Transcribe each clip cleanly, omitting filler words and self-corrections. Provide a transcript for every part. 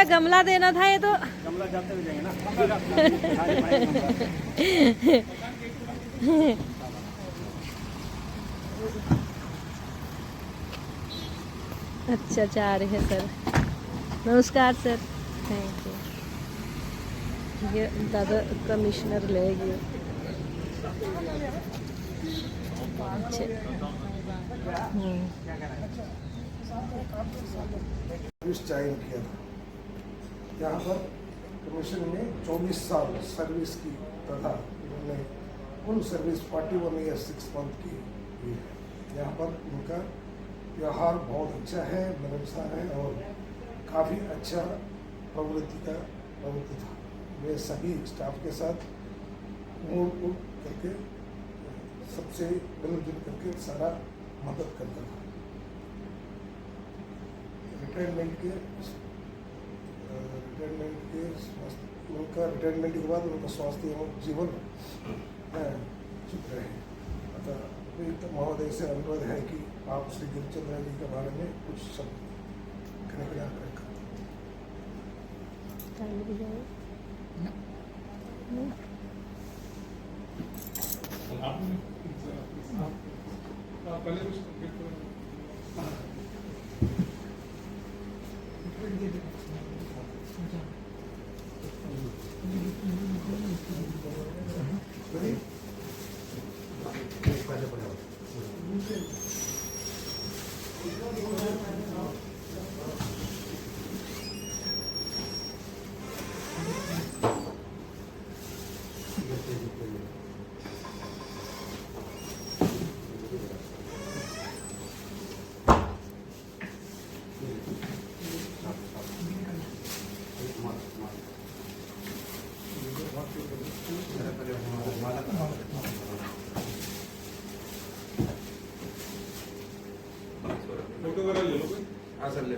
पूरा गमला देना था ये तो। गमला जाते हुए जाएंगे ना। अच्छा जा रहे हैं सर। नमस्कार सर। Thank you. ये दादा कमिश्नर ले गए। अच्छा। चयन किया था। यहाँ पर कमीशन में 24 साल सर्विस की तथा उन्होंने कुल सर्विस 41 ईयर 6 मंथ की हुई है। यहाँ पर उनका व्यवहार बहुत अच्छा है, मिलनसार है और काफ़ी अच्छा प्रवृत्ति था। वे सभी स्टाफ के साथ उठ करके सबसे मिलजुल करके सारा मदद करता था। रिटायरमेंट के उनका रिटायरमेंट के बाद उनका स्वास्थ्य एवं जीवन चुप रहे। अतः महोदय से अनुरोध है कि आप श्री गिरिचंद्र जी के बारे में कुछ शब्द कहने के लिए आग्रह करें। पहले कुछ फोटो वगैरह ले लो कोई। हाँ सर ले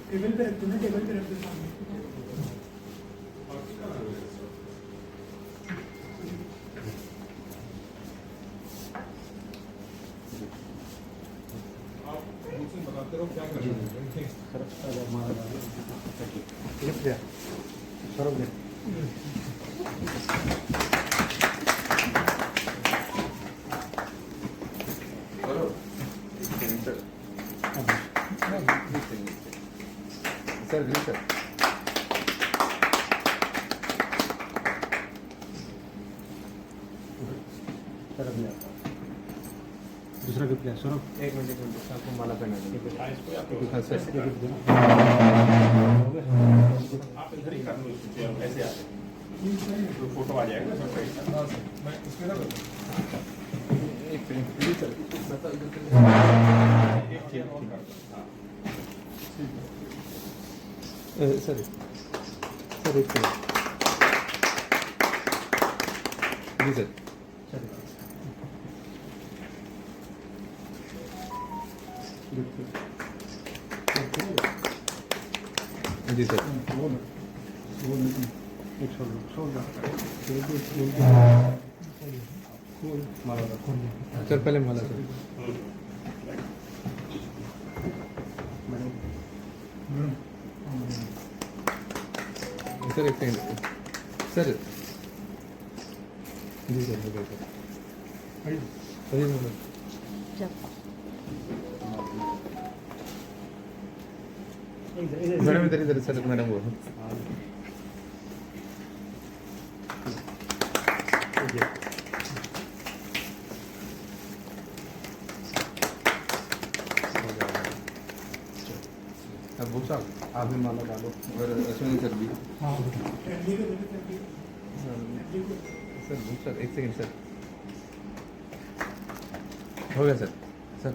टेबल पे रख दो ना, टेबल पे रख दो सामने। आप मुझसे बताते रहो क्या करना है। सर सर दूसरा गिफ्ट क्या सर? एक मिनट आपको माला पहना देंगे। आप इधर ही कर लो, ऐसे आ तो फोटो आ जाएगा। मैं इसमें ना एक सर सर सर एक जी सर जी सर एक सर पहले माला सर सर एक सेकंड सर जी सर हो गया मैडम इधर इधर सर मैडम वो अब वो साहब आप भी माला डालो और अश्विनी सर भी सर वो सर एक सेकंड सर हो गया सर सर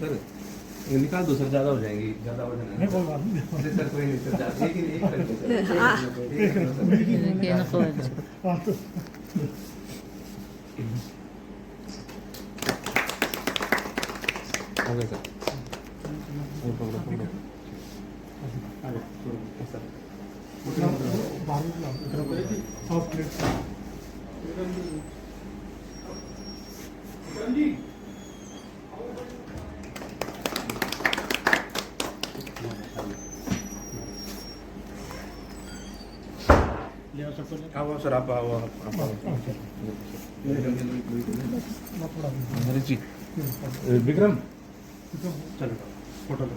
सर ये निकाल दो सर, ज़्यादा हो जाएंगी, ज़्यादा हो जाएंगे। कोई बात नहीं सर, कोई नहीं सर, लेकिन एक गया सर। और पकड़ो पकड़ो। आओ सर आप आओ नरेश जी विक्रम चलो फोटो लो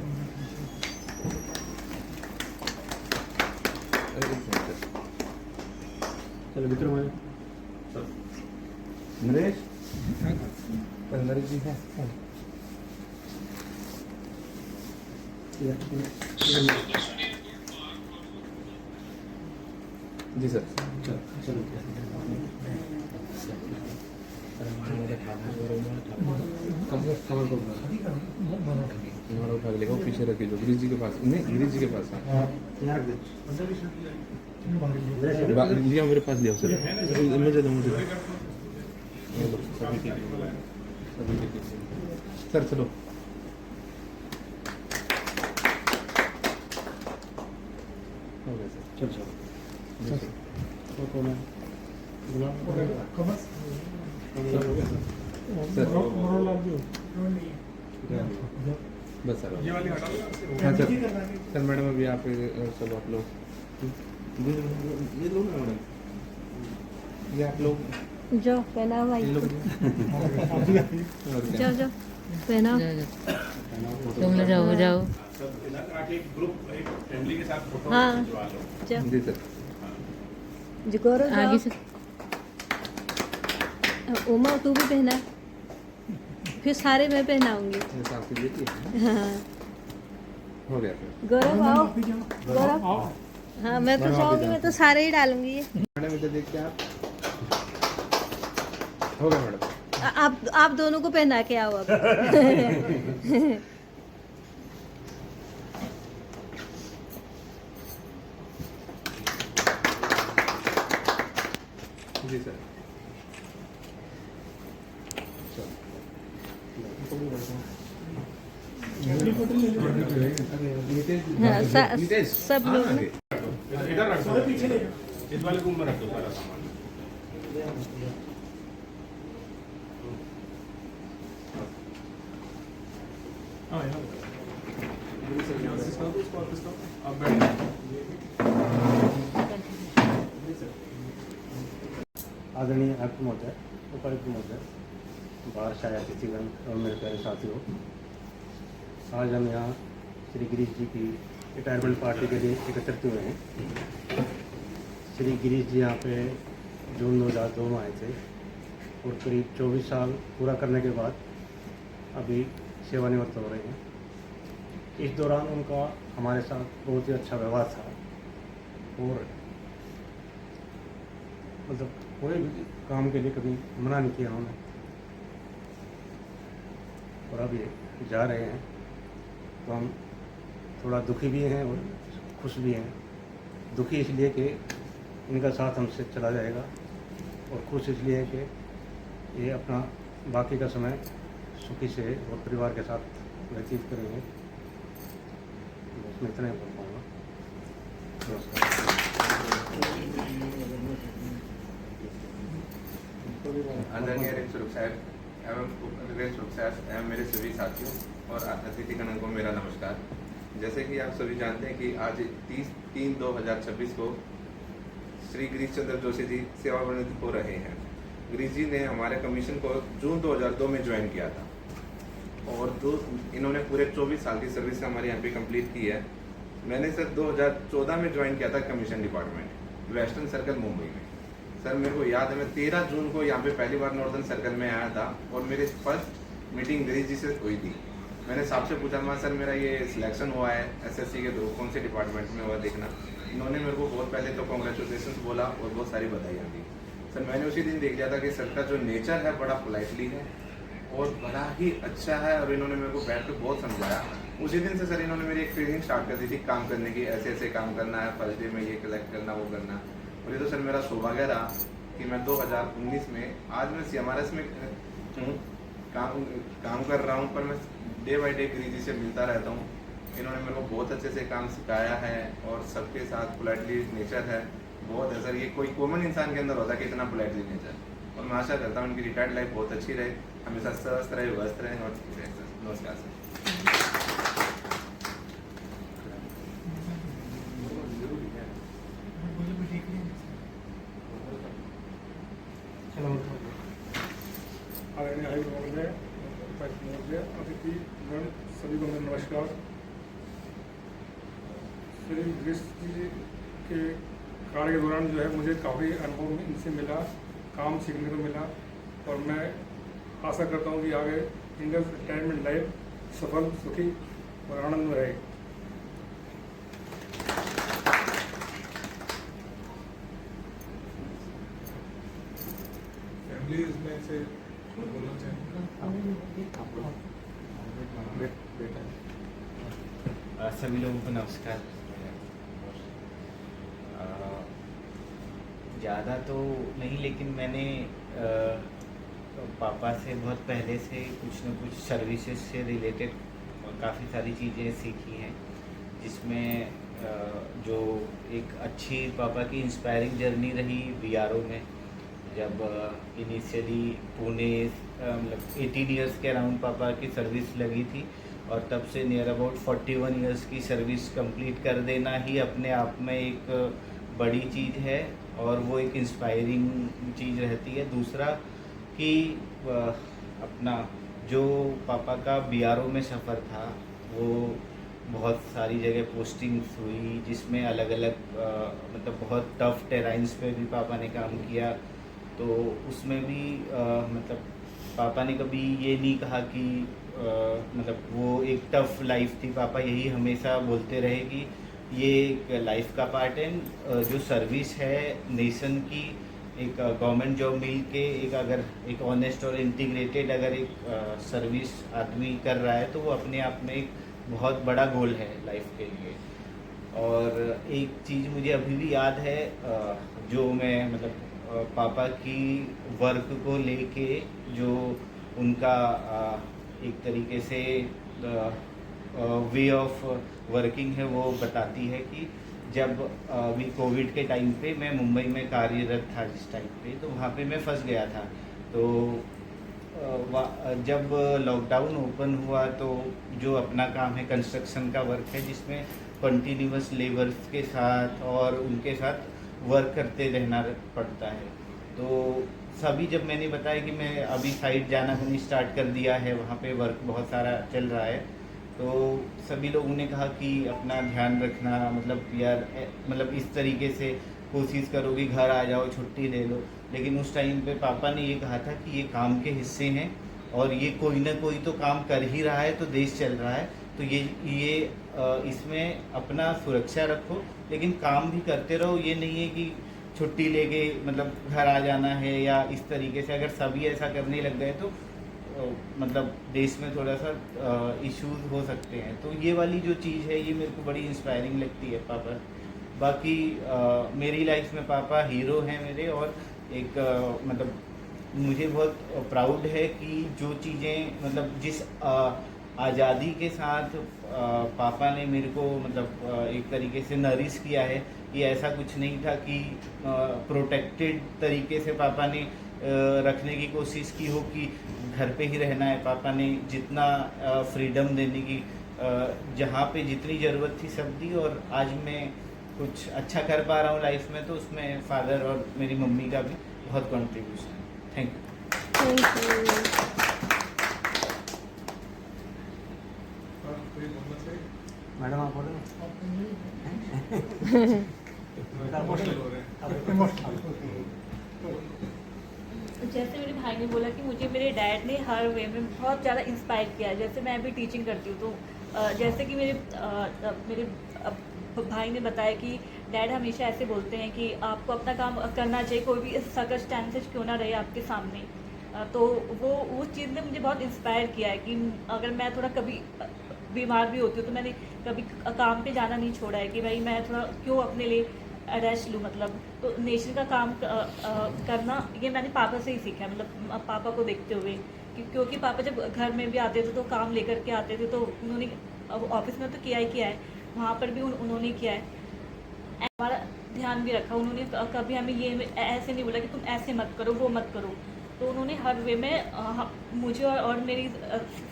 चलो विक्रम आए नरेश नरेश जी है जी सर चलो कमर को उठा के लेगा पीछे रख जो गिरीश जी के पास नहीं गिरीश जी के पास लिया मेरे पास लिया सर मुझे दो मुझे सर चलो हो गया सर चल चलो बस सर हाँ सर सर मैडम अभी आप चलो आप लोग ये लो ना मैडम ये आप लोग जाओ पहनाओ भाई ये लोग जाओ जाओ पहनाओ तुम लोग जाओ जाओ हाँ जाओ जी सर जी गौरव आगे से उमा तू भी पहना फिर सारे मैं पहनाऊंगी साफ कीजिए कि हाँ हो गया सर गौरव आओ गौरव हाँ मैं तो जाऊंगी मैं तो सारे ही डालूंगी ये मैडम इधर देखिए आप हो गया मैडम आप दोनों को पहना के आओ अब जी सर हाँ, सब लोग ना इधर रख दो इस वाले रूम में रख दो सारा सामान आदरणीय आयुक्त महोदय उपायुक्त महोदय बाहर शाया अतिथिगण और मेरे प्यारे साथियों, आज हम यहाँ श्री गिरीश जी की रिटायरमेंट पार्टी के लिए एकत्रित हुए हैं। श्री गिरीश जी यहाँ पे जून 2002 में आए थे और करीब 24 साल पूरा करने के बाद अभी सेवानिवृत्त हो रहे हैं। इस दौरान उनका हमारे साथ बहुत ही अच्छा व्यवहार था और मतलब कोई भी काम के लिए कभी मना नहीं किया उन्होंने। और अब ये जा रहे हैं तो हम थोड़ा दुखी भी हैं और खुश भी हैं। दुखी इसलिए कि इनका साथ हमसे चला जाएगा और खुश इसलिए कि ये अपना बाकी का समय सुखी से और परिवार के साथ व्यतीत करेंगे। मैं इतना ही बोल पाऊँगा। आदरणीय रेल सुरक्षा साहब एवं रेल सुरक्षा एवं मेरे सभी साथियों और अतिथिगण को मेरा नमस्कार। जैसे कि आप सभी जानते हैं कि आज 30/3/2026 को श्री गिरीश चंद्र जोशी जी सेवानिवृत्त हो रहे हैं। गिरीश जी ने हमारे कमीशन को जून 2002 में ज्वाइन किया था और इन्होंने पूरे 24 साल की सर्विस हमारे यहाँ पे कंप्लीट की है। मैंने सर 2014 में ज्वाइन किया था commission department western circle Mumbai में। सर मेरे को याद है मैं 13 जून को यहाँ पे पहली बार नॉर्दर्न सर्कल में आया था और मेरी फर्स्ट मीटिंग गिरीश जी से हुई थी। मैंने साहब से पूछा मैं सर मेरा ये सिलेक्शन हुआ है एसएससी के थ्रू कौन से डिपार्टमेंट में हुआ देखना। इन्होंने मेरे को बहुत पहले तो कॉन्ग्रेचुलेशन बोला और बहुत सारी बधाइयाँ दी। सर मैंने उसी दिन देख लिया था कि सर का जो नेचर है बड़ा पोलाइटली है और बड़ा ही अच्छा है और इन्होंने मेरे को बैठ कर बहुत समझाया। उसी दिन से सर इन्होंने मेरी एक ट्रेनिंग स्टार्ट कर दी थी काम करने की, ऐसे ऐसे काम करना है, फर्स्ट डे में ये कलेक्ट करना वो करना। और ये तो सर मेरा सौभाग्य रहा कि मैं 2019 में आज मैं CMRS में हूँ काम कर रहा हूँ, पर मैं day by day Giri ji से मिलता रहता हूँ। इन्होंने मेरे को बहुत अच्छे से काम सिखाया है और सबके साथ पोलाइटली नेचर है बहुत है सर। ये कोई कॉमन इंसान के अंदर होता है कि इतना पोलाइटली नेचर, और मैं आशा करता हूँ इनकी रिटायर्ड लाइफ बहुत अच्छी रहे, हमेशा स्वस्थ रहे, व्यस्त रहे और ठीक रहे सर। नमस्कार सर। आदरणीय आयुक्त महोदय, उपायुक्त महोदय, अतिथि गण सभी को मेरा नमस्कार। श्री गिरीश जी के कार्य के दौरान जो है मुझे काफ़ी अनुभव इनसे मिला, काम सीखने को मिला, और मैं आशा करता हूँ कि आगे इनका रिटायरमेंट लाइफ सफल, सुखी और आनंद में रहे। फैमिली इसमें से बोलना चाहिए। सभी लोगों को नमस्कार। ज़्यादा तो नहीं, लेकिन मैंने पापा से बहुत पहले से कुछ न कुछ सर्विसेज से रिलेटेड काफ़ी सारी चीज़ें सीखी हैं, जिसमें जो एक अच्छी पापा की इंस्पायरिंग जर्नी रही बीआरओ में। जब इनिशियली पुणे मतलब 18 इयर्स के अराउंड पापा की सर्विस लगी थी, और तब से नियर अबाउट 41 इयर्स की सर्विस कंप्लीट कर देना ही अपने आप में एक बड़ी चीज़ है, और वो एक इंस्पायरिंग चीज़ रहती है। दूसरा कि अपना जो पापा का बीआरओ में सफ़र था, वो बहुत सारी जगह पोस्टिंग्स हुई, जिसमें अलग अलग मतलब बहुत टफ टेराइंस पे भी पापा ने काम किया। तो उसमें भी मतलब पापा ने कभी ये नहीं कहा कि मतलब वो एक टफ लाइफ थी। पापा यही हमेशा बोलते रहे कि ये एक लाइफ का पार्ट है। जो सर्विस है नेशन की, एक गवर्नमेंट जॉब मिल के एक अगर एक ऑनेस्ट और इंटीग्रेटेड अगर एक सर्विस आदमी कर रहा है, तो वो अपने आप में एक बहुत बड़ा गोल है लाइफ के लिए। और एक चीज़ मुझे अभी भी याद है, जो मैं मतलब पापा की वर्क को लेके जो उनका एक तरीके से वे ऑफ वर्किंग है, वो बताती है कि जब अभी कोविड के टाइम पे मैं मुंबई में कार्यरत था जिस टाइम पे, तो वहाँ पे मैं फंस गया था। तो जब लॉकडाउन ओपन हुआ, तो जो अपना काम है कंस्ट्रक्शन का वर्क है, जिसमें कंटिन्यूअस लेबर्स के साथ और उनके साथ वर्क करते रहना पड़ता है। तो सभी जब मैंने बताया कि मैं अभी साइट जाना मैंने स्टार्ट कर दिया है, वहाँ पे वर्क बहुत सारा चल रहा है, तो सभी लोगों ने कहा कि अपना ध्यान रखना, मतलब यार मतलब इस तरीके से कोशिश करो कि घर आ जाओ, छुट्टी ले लो। लेकिन उस टाइम पे पापा ने ये कहा था कि ये काम के हिस्से हैं, और ये कोई ना कोई तो काम कर ही रहा है, तो देश चल रहा है, तो ये इसमें अपना सुरक्षा रखो, लेकिन काम भी करते रहो। ये नहीं है कि छुट्टी लेके मतलब घर आ जाना है या इस तरीके से। अगर सभी ऐसा करने लग गए तो मतलब देश में थोड़ा सा इश्यूज हो सकते हैं। तो ये वाली जो चीज़ है, ये मेरे को बड़ी इंस्पायरिंग लगती है पापा। बाकी मेरी लाइफ में पापा हीरो हैं मेरे, और एक मतलब मुझे बहुत प्राउड है कि जो चीज़ें मतलब जिस आज़ादी के साथ पापा ने मेरे को मतलब एक तरीके से नरिश किया है, ये ऐसा कुछ नहीं था कि प्रोटेक्टेड तरीके से पापा ने रखने की कोशिश की हो कि घर पे ही रहना है। पापा ने जितना फ्रीडम देने की जहाँ पे जितनी ज़रूरत थी सब दी, और आज मैं कुछ अच्छा कर पा रहा हूँ लाइफ में, तो उसमें फादर और मेरी मम्मी का भी बहुत कंट्रीब्यूशन है। Thank you. मैडम आप बोलो। जैसे मेरे भाई ने बोला कि मुझे मेरे डैड ने हर वे में बहुत ज़्यादा इंस्पायर किया है। जैसे मैं अभी टीचिंग करती हूँ, तो जैसे कि मेरे भाई ने बताया कि डैड हमेशा ऐसे बोलते हैं कि आपको अपना काम करना चाहिए, कोई भी सर्कमस्टेंसेस क्यों ना रहे आपके सामने। तो वो उस चीज़ ने मुझे बहुत इंस्पायर किया है कि अगर मैं थोड़ा कभी बीमार भी होती हूँ, तो मैंने कभी काम पे जाना नहीं छोड़ा है कि भाई मैं थोड़ा क्यों अपने लिए रेस्ट लूँ। मतलब तो नेशन का काम करना ये मैंने पापा से ही सीखा है, मतलब पापा को देखते हुए क्योंकि पापा जब घर में भी आते थे तो काम लेकर के आते थे, तो उन्होंने ऑफिस में तो किया है, वहाँ पर भी उन्होंने किया है। हमारा ध्यान भी रखा उन्होंने, कभी हमें ये ऐसे नहीं बोला कि तुम ऐसे मत करो, वो मत करो। तो उन्होंने हर वे में मुझे और मेरी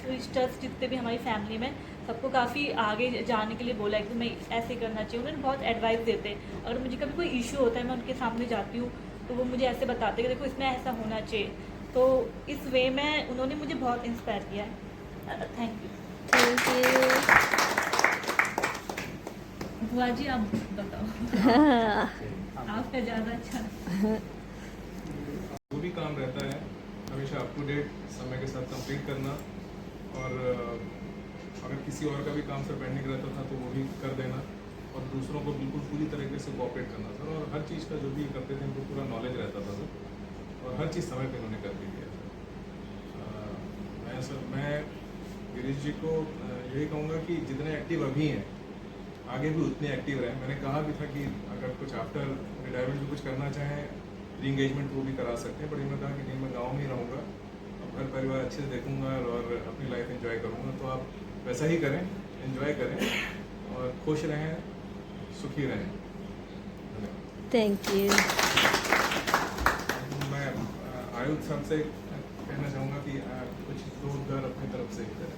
सिस्टर्स जितने भी हमारी फैमिली में सबको काफ़ी आगे जाने के लिए बोला है कि मैं ऐसे करना चाहिए। उन्होंने बहुत एडवाइस देते हैं। अगर मुझे कभी कोई इशू होता है, मैं उनके सामने जाती हूँ तो वो मुझे ऐसे बताते हैं कि देखो इसमें ऐसा होना चाहिए। तो इस वे में उन्होंने मुझे बहुत इंस्पायर किया है। Thank you. Thank you. बुआ जी आप बताओ। आपका ज़्यादा अच्छा। जो भी काम रहता है हमेशा अप टू डेट समय के साथ कंप्लीट करना, और अगर किसी और का भी काम सर पेंडिंग रहता था तो वो भी कर देना, और दूसरों को बिल्कुल पूरी तरीके से कोऑपरेट करना सर। और हर चीज़ का जो भी करते थे उनको पूरा नॉलेज रहता था सर, और हर चीज़ समय पे उन्होंने कर भी दिया सर। मैं गिरीश जी को यही कहूँगा कि जितने एक्टिव अभी हैं आगे भी उतने एक्टिव रहें। मैंने कहा भी था कि अगर कुछ आफ्टर रिटायरमेंट भी कुछ करना चाहें, री एंगेजमेंट वो भी करा सकते हैं, बट इन्होंने कहा कि नहीं मैं गाँव में ही रहूँगा, अब घर परिवार अच्छे से देखूँगा और अपनी लाइफ एंजॉय करूँगा। तो आप वैसा ही करें, एंजॉय करें और खुश रहें, सुखी रहें। Thank you. मैं आयुध सर से कहना चाहूँगा कि कुछ दो उद्गार अपनी तरफ से करें।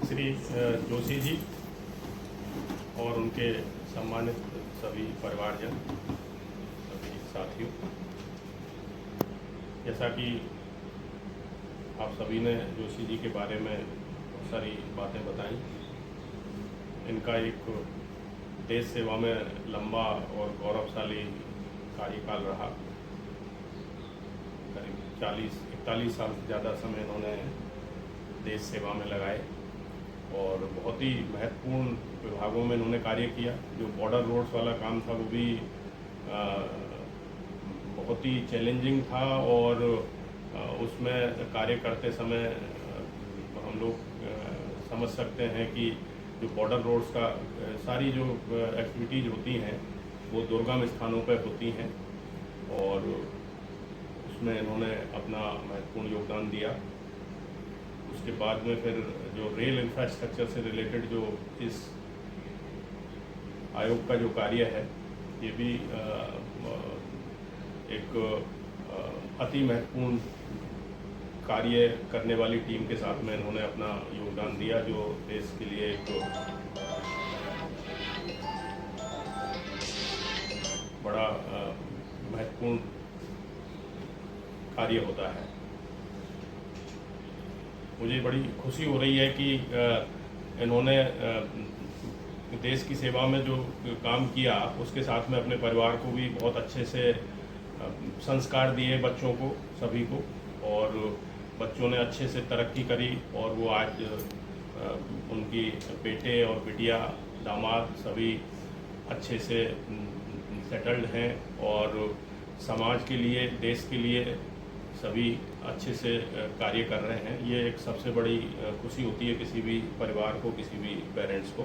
श्री जोशी जी और उनके सम्मानित सभी परिवारजन, सभी साथियों, जैसा कि आप सभी ने जोशी जी के बारे में बहुत सारी बातें बताई। इनका एक देश सेवा में लंबा और गौरवशाली कार्यकाल रहा। करीब 40-41 साल से ज़्यादा समय इन्होंने देश सेवा में लगाए और बहुत ही महत्वपूर्ण विभागों में इन्होंने कार्य किया। जो बॉर्डर रोड्स वाला काम था वो भी बहुत ही चैलेंजिंग था, और उसमें कार्य करते समय हम लोग समझ सकते हैं कि जो बॉर्डर रोड्स का सारी जो एक्टिविटीज़ होती हैं वो दुर्गम स्थानों पर होती हैं, और उसमें इन्होंने अपना महत्वपूर्ण योगदान दिया। उसके बाद में फिर जो रेल इंफ्रास्ट्रक्चर से रिलेटेड जो इस आयोग का जो कार्य है, ये भी एक अति महत्वपूर्ण कार्य करने वाली टीम के साथ में इन्होंने अपना योगदान दिया, जो देश के लिए एक बड़ा महत्वपूर्ण कार्य होता है। मुझे बड़ी खुशी हो रही है कि इन्होंने देश की सेवा में जो काम किया उसके साथ में अपने परिवार को भी बहुत अच्छे से संस्कार दिए, बच्चों को, सभी को, और बच्चों ने अच्छे से तरक्की करी, और वो आज उनकी बेटे और बिटिया, दामाद सभी अच्छे से सेटल्ड हैं, और समाज के लिए, देश के लिए सभी अच्छे से कार्य कर रहे हैं। ये एक सबसे बड़ी खुशी होती है किसी भी परिवार को, किसी भी पेरेंट्स को,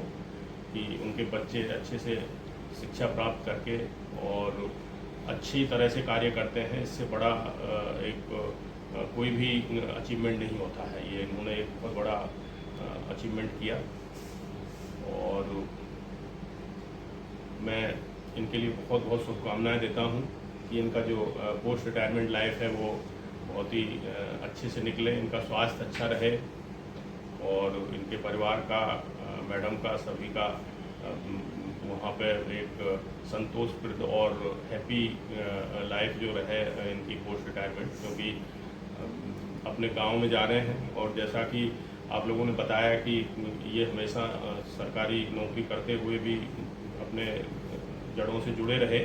कि उनके बच्चे अच्छे से शिक्षा प्राप्त करके और अच्छी तरह से कार्य करते हैं। इससे बड़ा एक कोई भी अचीवमेंट नहीं होता है। ये इन्होंने एक बहुत बड़ा अचीवमेंट किया, और मैं इनके लिए बहुत बहुत शुभकामनाएं देता हूं कि इनका जो पोस्ट रिटायरमेंट लाइफ है वो बहुत ही अच्छे से निकले, इनका स्वास्थ्य अच्छा रहे, और इनके परिवार का, मैडम का, सभी का वहाँ पे एक संतोषप्रद और हैप्पी लाइफ जो रहे इनकी पोस्ट रिटायरमेंट। क्योंकि अपने गांव में जा रहे हैं, और जैसा कि आप लोगों ने बताया कि ये हमेशा सरकारी नौकरी करते हुए भी अपने जड़ों से जुड़े रहे,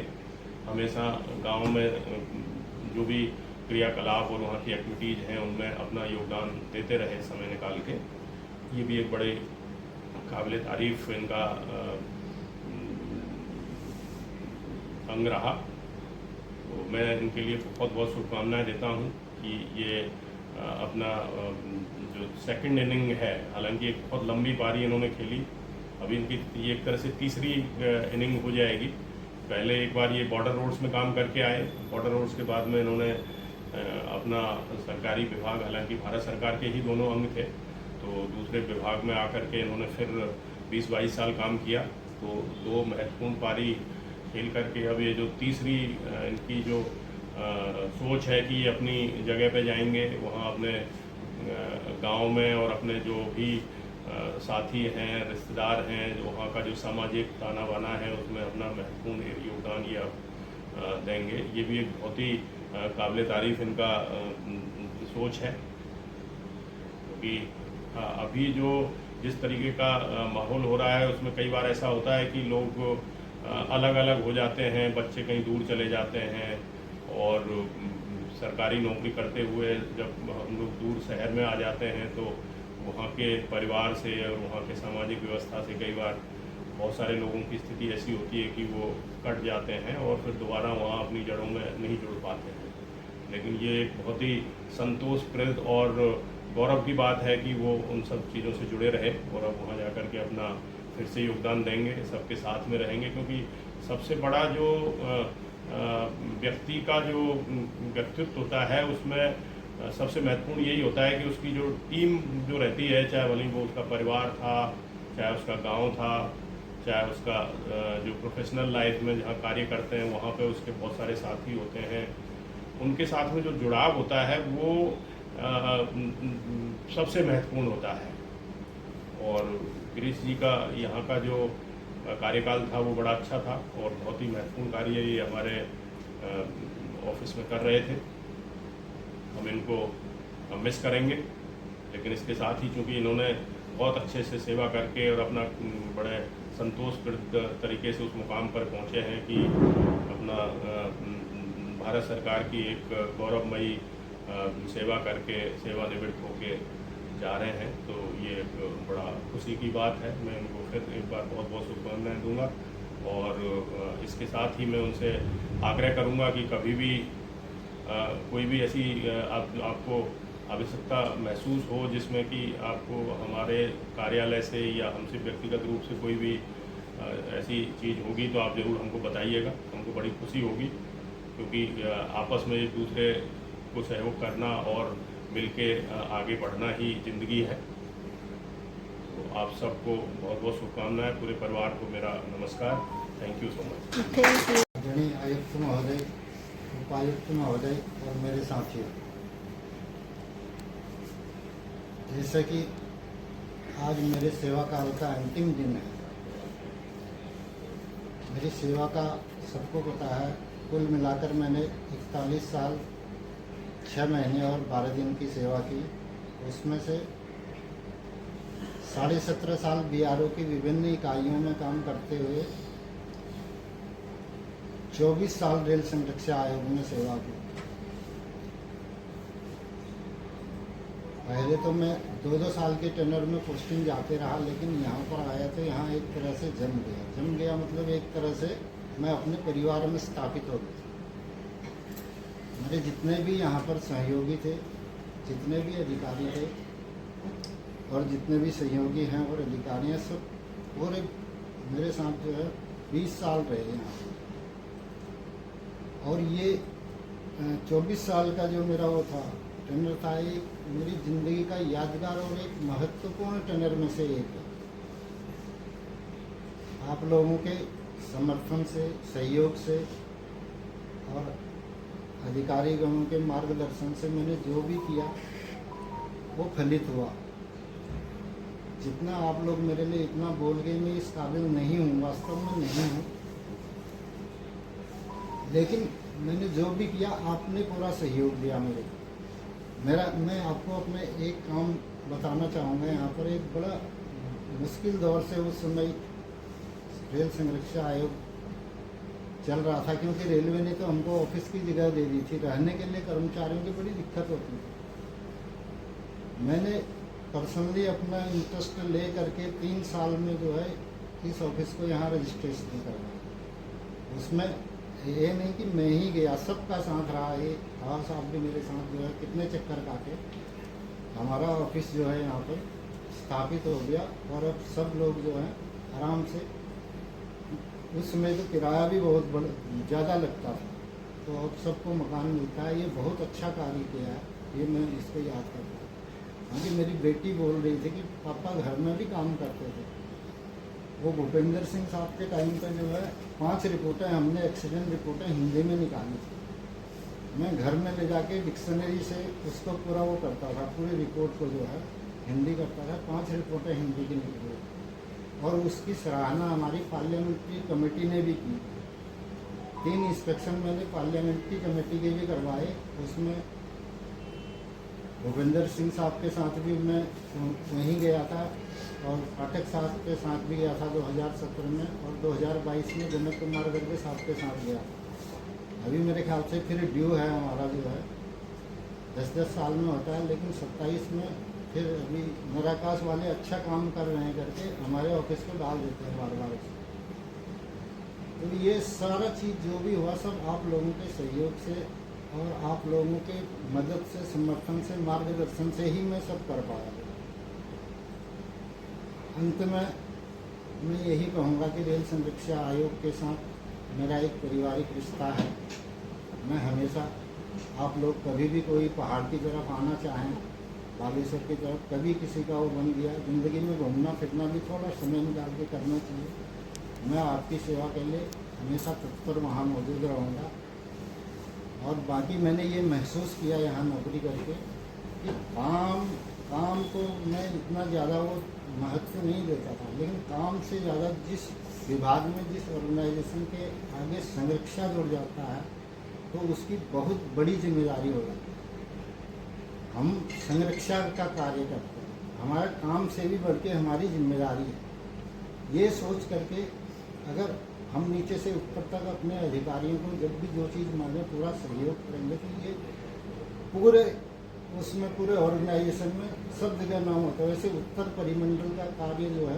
हमेशा गांव में जो भी क्रियाकलाप और वहाँ की एक्टिविटीज़ हैं उनमें अपना योगदान देते रहे समय निकाल के। ये भी एक बड़े काबिल तारीफ इनका अंग रहा। तो मैं इनके लिए बहुत बहुत शुभकामनाएं देता हूँ कि ये अपना जो सेकंड इनिंग है, हालांकि एक बहुत लंबी पारी इन्होंने खेली, अभी इनकी ये एक तरह से तीसरी इनिंग हो जाएगी। पहले एक बार ये बॉर्डर रोड्स में काम करके आए, बॉर्डर रोड्स के बाद में इन्होंने अपना सरकारी विभाग, हालांकि भारत सरकार के ही दोनों अंग थे, तो दूसरे विभाग में आकर के इन्होंने फिर 20-22 साल काम किया। तो 2 महत्वपूर्ण पारी खेल करके अब ये जो तीसरी इनकी जो सोच है कि अपनी जगह पे जाएंगे, वहाँ अपने गांव में और अपने जो भी साथी हैं, रिश्तेदार हैं, जो वहाँ का जो सामाजिक ताना बाना है उसमें अपना महत्वपूर्ण योगदान ये अब देंगे। ये भी एक बहुत ही काबिल तारीफ इनका सोच है, क्योंकि अभी जो जिस तरीके का माहौल हो रहा है उसमें कई बार ऐसा होता है कि लोग अलग अलग हो जाते हैं, बच्चे कहीं दूर चले जाते हैं, और सरकारी नौकरी करते हुए जब हम लोग दूर शहर में आ जाते हैं तो वहाँ के परिवार से और वहाँ के सामाजिक व्यवस्था से कई बार बहुत सारे लोगों की स्थिति ऐसी होती है कि वो कट जाते हैं और फिर दोबारा वहाँ अपनी जड़ों में नहीं जुड़ पाते हैं। लेकिन ये एक बहुत ही संतोषप्रद और गौरव की बात है कि वो उन सब चीज़ों से जुड़े रहे और अब वहाँ जाकर के अपना फिर से योगदान देंगे, सबके साथ में रहेंगे। क्योंकि सबसे बड़ा जो व्यक्ति का जो व्यक्तित्व होता है उसमें सबसे महत्वपूर्ण यही होता है कि उसकी जो टीम जो रहती है, चाहे भले वो उसका परिवार था, चाहे उसका गांव था, चाहे उसका जो प्रोफेशनल लाइफ में जहाँ कार्य करते हैं वहाँ पे उसके बहुत सारे साथी होते हैं, उनके साथ में जो जुड़ाव होता है वो सबसे महत्वपूर्ण होता है। और गिरीश जी का यहाँ का जो कार्यकाल था वो बड़ा अच्छा था और बहुत ही महत्वपूर्ण कार्य ये हमारे ऑफिस में कर रहे थे। हम इनको मिस करेंगे, लेकिन इसके साथ ही चूँकि इन्होंने बहुत अच्छे से सेवा करके और अपना बड़े संतोषप्रद तरीके से उस मुकाम पर पहुँचे हैं कि अपना भारत सरकार की एक गौरवमयी सेवा करके सेवानिवृत्त होके जा रहे हैं। तो ये एक बड़ा खुशी की बात है। मैं उनको फिर एक बार बहुत बहुत शुभकामनाएं दूंगा और इसके साथ ही मैं उनसे आग्रह करूंगा कि कभी भी कोई भी ऐसी आपको आवश्यकता महसूस हो जिसमें कि आपको हमारे कार्यालय से या हमसे व्यक्तिगत रूप से कोई भी ऐसी चीज़ होगी तो आप ज़रूर हमको बताइएगा। हमको बड़ी खुशी होगी, क्योंकि आपस में एक दूसरे को सहयोग करना और मिलके आगे बढ़ना ही ज़िंदगी है। तो आप सबको बहुत बहुत शुभकामनाएं, पूरे परिवार को मेरा नमस्कार। Thank you so much. Thank you. आदरणीय आयुक्त महोदय, उपायुक्त महोदय और मेरे साथियों, जैसे कि आज मेरे सेवा काल का अंतिम दिन है। मेरी सेवा का सबको पता है, कुल मिलाकर मैंने 41 साल 6 महीने और 12 दिन की सेवा की। उसमें से 17.5 साल बीआरओ की विभिन्न इकाइयों में काम करते हुए 24 साल रेल संरक्षा आयोग में सेवा की। पहले तो मैं 2-2 साल के टेनर में पोस्टिंग जाते रहा, लेकिन यहाँ पर आया तो यहाँ एक तरह से जम गया मतलब एक तरह से मैं अपने परिवार में स्थापित हो गया। मेरे जितने भी यहाँ पर सहयोगी थे, जितने भी अधिकारी थे और जितने भी सहयोगी हैं और अधिकारी हैं, सब पूरे मेरे साथ जो है 20 साल रहे यहाँ। और ये 24 साल का जो मेरा वो था टेनर था, एक मेरी ज़िंदगी का यादगार और एक महत्वपूर्ण टेनर में से एक है। आप लोगों के समर्थन से, सहयोग से और अधिकारीगणों के मार्गदर्शन से मैंने जो भी किया वो फलित हुआ। जितना आप लोग मेरे लिए इतना बोल गए, मैं इस काबिल नहीं हूँ, वास्तव में नहीं हूँ, लेकिन मैंने जो भी किया आपने पूरा सहयोग दिया मैं आपको अपने एक काम बताना चाहूँगा। यहाँ पर एक बड़ा मुश्किल दौर से उस समय रेल संरक्षा आयोग चल रहा था, क्योंकि रेलवे ने तो हमको ऑफिस की जगह दे दी थी। रहने के लिए कर्मचारियों की बड़ी दिक्कत होती थी। मैंने पर्सनली अपना इंटरेस्ट ले करके 3 साल में जो है इस ऑफिस को यहाँ रजिस्ट्रेशन करवाया। उसमें ये नहीं कि मैं ही गया, सबका साथ रहा। ये हाँ साहब भी मेरे साथ जो है कितने चक्कर काटे हमारा ऑफिस जो है यहाँ पर स्थापित हो गया। और अब सब लोग जो है आराम से, उस समय तो किराया भी बहुत ज़्यादा लगता था, तो अब सबको मकान मिलता है। ये बहुत अच्छा कार्य किया है, ये मैं इसको याद करता हूँ। क्योंकि मेरी बेटी बोल रही थी कि पापा घर में भी काम करते थे। वो भूपेंद्र सिंह साहब के टाइम पर जो है 5 रिपोर्टें हमने एक्सीडेंट रिपोर्टें हिंदी में निकाली थी। मैं घर में ले जाके डिक्शनरी से उसको पूरा वो करता था, पूरी रिपोर्ट को जो है हिंदी करता था। 5 रिपोर्टें हिंदी की निकली और उसकी सराहना हमारी पार्लियामेंट्री कमेटी ने भी की। 3 इंस्पेक्शन मैंने पार्लियामेंट्री कमेटी के भी करवाए। उसमें भूपेंद्र सिंह साहब के साथ भी मैं वहीं गया था और पाठक साहब के साथ भी गया था 2017 में, और 2022 में जनक कुमार गर्गे साहब के साथ गया। अभी मेरे ख्याल से फिर ड्यू है हमारा जो है 10-10 साल में होता है, लेकिन 27 में फिर अभी नराकाश वाले अच्छा काम कर रहे हैं करके हमारे ऑफिस को डाल देते हैं बार बार। तो ये सारा चीज़ जो भी हुआ सब आप लोगों के सहयोग से और आप लोगों के मदद से, समर्थन से, मार्गदर्शन से ही मैं सब कर पाया। अंत में मैं यही कहूँगा कि रेल संरक्षा आयोग के साथ मेरा एक पारिवारिक रिश्ता है। मैं हमेशा आप लोग कभी भी कोई पहाड़ की तरफ आना चाहें, बागेश्वर की तरफ, कभी किसी का वो बन गया, ज़िंदगी में घूमना फिरना भी थोड़ा समय निकाल के करना चाहिए। मैं आपकी सेवा के लिए हमेशा तत्पर वहाँ मौजूद रहूँगा। और बाकी मैंने ये महसूस किया यहाँ नौकरी करके कि काम को मैं इतना ज़्यादा वो महत्व नहीं देता था, लेकिन काम से ज़्यादा जिस विभाग में, जिस ऑर्गेनाइजेशन के आगे संरक्षा जुड़ जाता है तो उसकी बहुत बड़ी जिम्मेदारी हो जाती है। हम संरक्षा का कार्य करते हैं, हमारे काम से भी बढ़ के हमारी जिम्मेदारी है। ये सोच करके अगर हम नीचे से ऊपर तक अपने अधिकारियों को जब भी जो चीज़ मांगे पूरा सहयोग करेंगे तो ये पूरे उसमें पूरे ऑर्गेनाइजेशन में सब जगह नाम होता है। वैसे उत्तर परिमंडल का कार्य जो है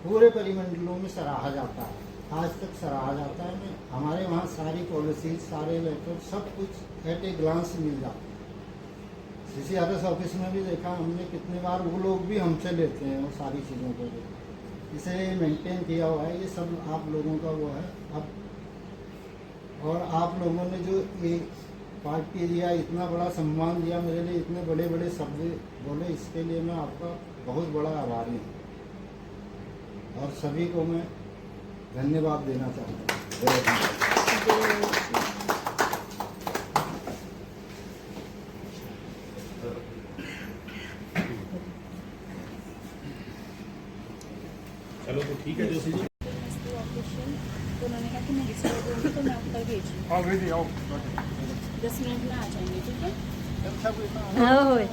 पूरे परिमंडलों में सराहा जाता है, आज तक सराहा जाता है। हमारे वहाँ सारी पॉलिसीज, सारे लेटर, सब कुछ एट ए ग्लांस मिल जाता है। CCRS ऑफिस में भी देखा हमने कितनी बार, वो लोग भी हमसे लेते हैं वो सारी चीज़ों को। इसे मेंटेन किया हुआ है, ये सब आप लोगों का वो है। अब और आप लोगों ने जो एक पार्टी दिया, इतना बड़ा सम्मान दिया मेरे लिए, इतने बड़े बड़े शब्द बोले, इसके लिए मैं आपका बहुत बड़ा आभारी हूँ और सभी को मैं धन्यवाद देना चाहता हूँ। चलो तो ठीक है जोशी जी। तो उन्होंने कहा कि मैं रिस्टोर दूँगी तो मैं ऊपर भेजूँगी। हाँ भेजिए, आओ 10 मिनट में आ जाएंगे, ठीक है? हाँ होय।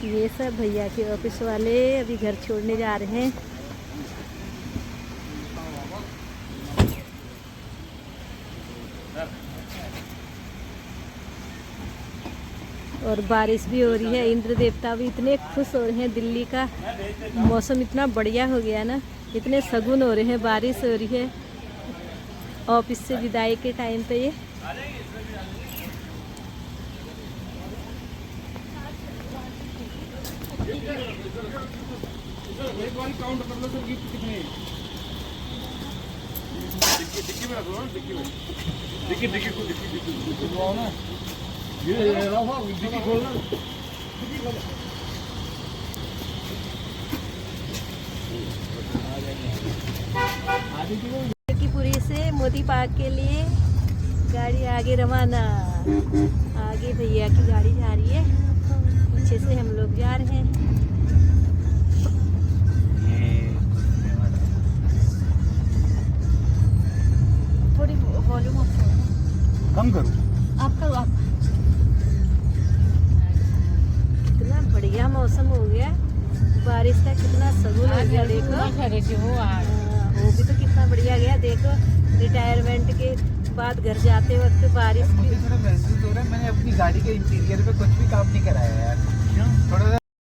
ये सब भैया के ऑफिस वाले अभी घर छोड़ने जा रहे हैं। और बारिश भी हो रही है, इंद्र देवता भी इतने खुश हो रहे हैं। दिल्ली का मौसम इतना बढ़िया हो गया ना, इतने शगुन हो रहे हैं, बारिश हो रही है ऑफिस से विदाई के टाइम पे। ये एक बार काउंट कर लो सर, गिफ्ट कितने? डिक्की में रखो, डिक्की में, डिक्की को डिक्की ना, ये डिक्की खोलना, डिक्की खोलो। की से मोती पार्क के लिए गाड़ी आगे रवाना। आगे भैया की गाड़ी जा रही है, पीछे से हम लोग जा रहे हैं। थोड़ी वॉल्यूम ऑफ कम करो, आप करो आप। कितना बढ़िया मौसम हो गया, बारिश का कितना सगुन हो गया। देखो वो भी तो कितना बढ़िया गया। देखो रिटायरमेंट के बाद घर जाते वक्त बारिश भी थोड़ा महसूस हो रहा है। मैंने अपनी गाड़ी के इंटीरियर पे कुछ भी काम नहीं कराया यार, थोड़ा